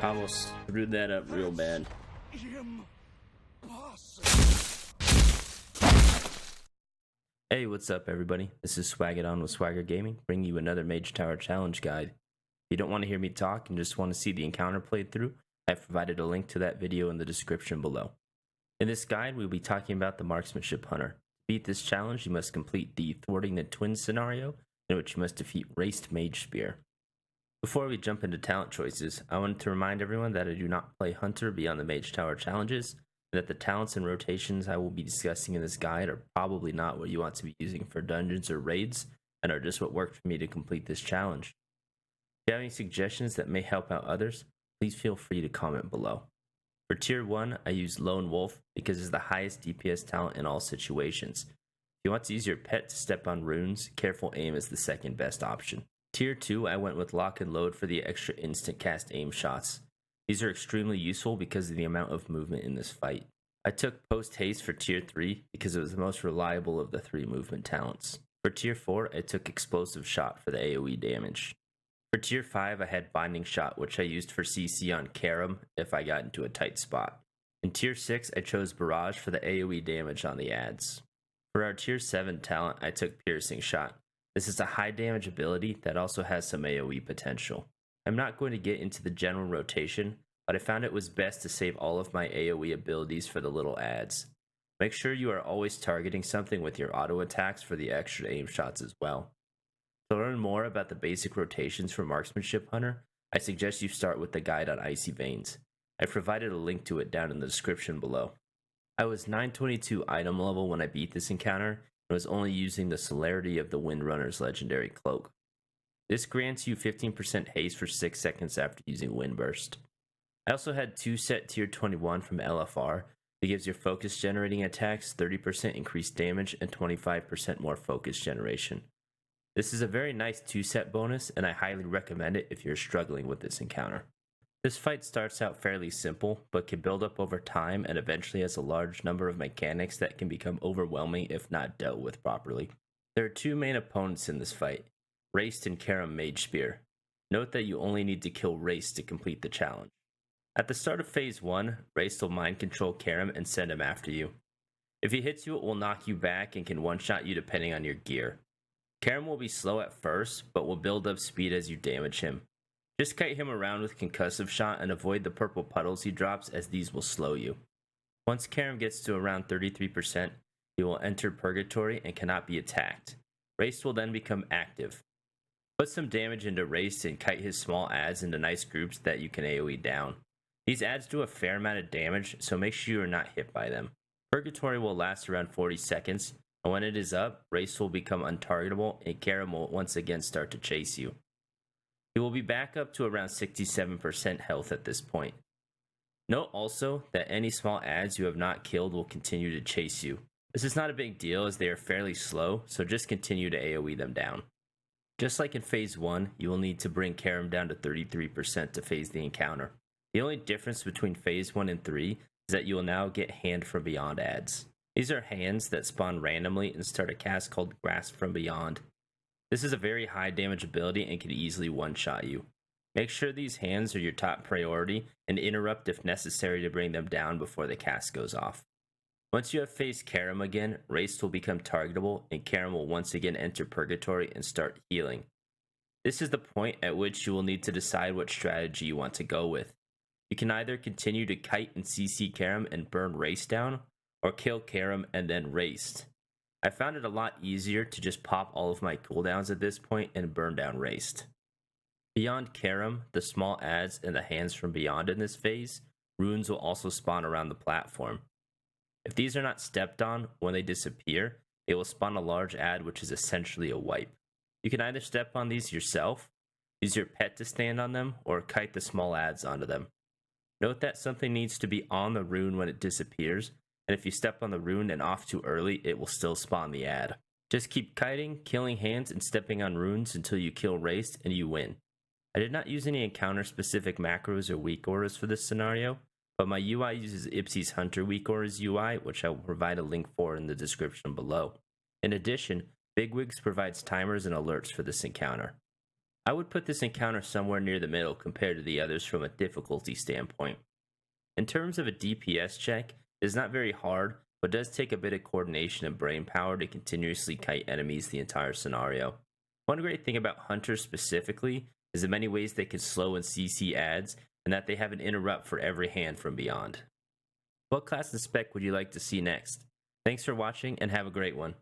Almost screwed that up real bad. Hey, what's up everybody? This is Swagadon with Swagger Gaming, bringing you another Mage Tower Challenge guide. If you don't want to hear me talk and just want to see the encounter played through, I've provided a link to that video in the description below. In this guide, we'll be talking about the Marksmanship Hunter. To beat this challenge, you must complete the Thwarting the Twins scenario, in which you must defeat Raced Magespear. Before we jump into talent choices, I wanted to remind everyone that I do not play Hunter beyond the Mage Tower challenges, and that the talents and rotations I will be discussing in this guide are probably not what you want to be using for dungeons or raids, and are just what worked for me to complete this challenge. If you have any suggestions that may help out others, please feel free to comment below. For Tier 1, I use Lone Wolf because it's the highest DPS talent in all situations. If you want to use your pet to step on runes, Careful Aim is the second best option. Tier 2, I went with Lock and Load for the extra instant cast aim shots. These are extremely useful because of the amount of movement in this fight. I took Post Haste for Tier 3 because it was the most reliable of the 3 movement talents. For Tier 4, I took Explosive Shot for the AoE damage. For Tier 5, I had Binding Shot, which I used for CC on Karam if I got into a tight spot. In Tier 6, I chose Barrage for the AoE damage on the adds. For our Tier 7 talent, I took Piercing Shot. This is a high damage ability that also has some AoE potential. I'm not going to get into the general rotation, but I found it was best to save all of my AoE abilities for the little adds. Make sure you are always targeting something with your auto attacks for the extra aim shots as well. To learn more about the basic rotations for Marksmanship Hunter, I suggest you start with the guide on Icyveins. I've provided a link to it down in the description below. I was 922 item level when I beat this encounter, and was only using the Celerity of the Windrunner's legendary cloak. This grants you 15% haste for 6 seconds after using Windburst. I also had 2 set Tier 21 from LFR that gives your focus generating attacks 30% increased damage and 25% more focus generation. This is a very nice 2-set bonus, and I highly recommend it if you're struggling with this encounter. This fight starts out fairly simple, but can build up over time and eventually has a large number of mechanics that can become overwhelming if not dealt with properly. There are 2 main opponents in this fight, Raced and Karam Magespear. Note that you only need to kill Raced to complete the challenge. At the start of Phase 1, Raced will mind control Karam and send him after you. If he hits you, it will knock you back and can one-shot you depending on your gear. Karam will be slow at first, but will build up speed as you damage him. Just kite him around with Concussive Shot and avoid the purple puddles he drops, as these will slow you. Once Karam gets to around 33%, he will enter Purgatory and cannot be attacked. Raced will then become active. Put some damage into Raced and kite his small adds into nice groups that you can AoE down. These adds do a fair amount of damage, so make sure you are not hit by them. Purgatory will last around 40 seconds, and when it is up, Raced will become untargetable and Karam will once again start to chase you. He will be back up to around 67% health at this point. Note also that any small adds you have not killed will continue to chase you. This is not a big deal as they are fairly slow, so just continue to AoE them down. Just like in Phase 1, you will need to bring Karam down to 33% to phase the encounter. The only difference between Phase 1 and 3 is that you will now get Hand from Beyond adds. These are hands that spawn randomly and start a cast called Grasp from Beyond. This is a very high damage ability and can easily one-shot you. Make sure these hands are your top priority and interrupt if necessary to bring them down before the cast goes off. Once you have faced Karam again, Raced will become targetable and Karam will once again enter Purgatory and start healing. This is the point at which you will need to decide what strategy you want to go with. You can either continue to kite and CC Karam and burn Raced down, or kill Karam and then Raced. I found it a lot easier to just pop all of my cooldowns at this point and burn down Raced. Beyond Karam, the small adds and the hands from Beyond in this phase, runes will also spawn around the platform. If these are not stepped on, when they disappear, they will spawn a large add which is essentially a wipe. You can either step on these yourself, use your pet to stand on them, or kite the small adds onto them. Note that something needs to be on the rune when it disappears, and if you step on the rune and off too early, it will still spawn the add. Just keep kiting, killing hands, and stepping on runes until you kill Raced and you win. I did not use any encounter-specific macros or Weakauras for this scenario, but my UI uses Ipse's Hunter Weakauras UI, which I will provide a link for in the description below. In addition, Bigwigs provides timers and alerts for this encounter. I would put this encounter somewhere near the middle compared to the others from a difficulty standpoint. In terms of a DPS check, it is not very hard, but does take a bit of coordination and brain power to continuously kite enemies the entire scenario. One great thing about Hunters specifically is the many ways they can slow and CC adds, and that they have an interrupt for every hand from beyond. What class and spec would you like to see next? Thanks for watching and have a great one.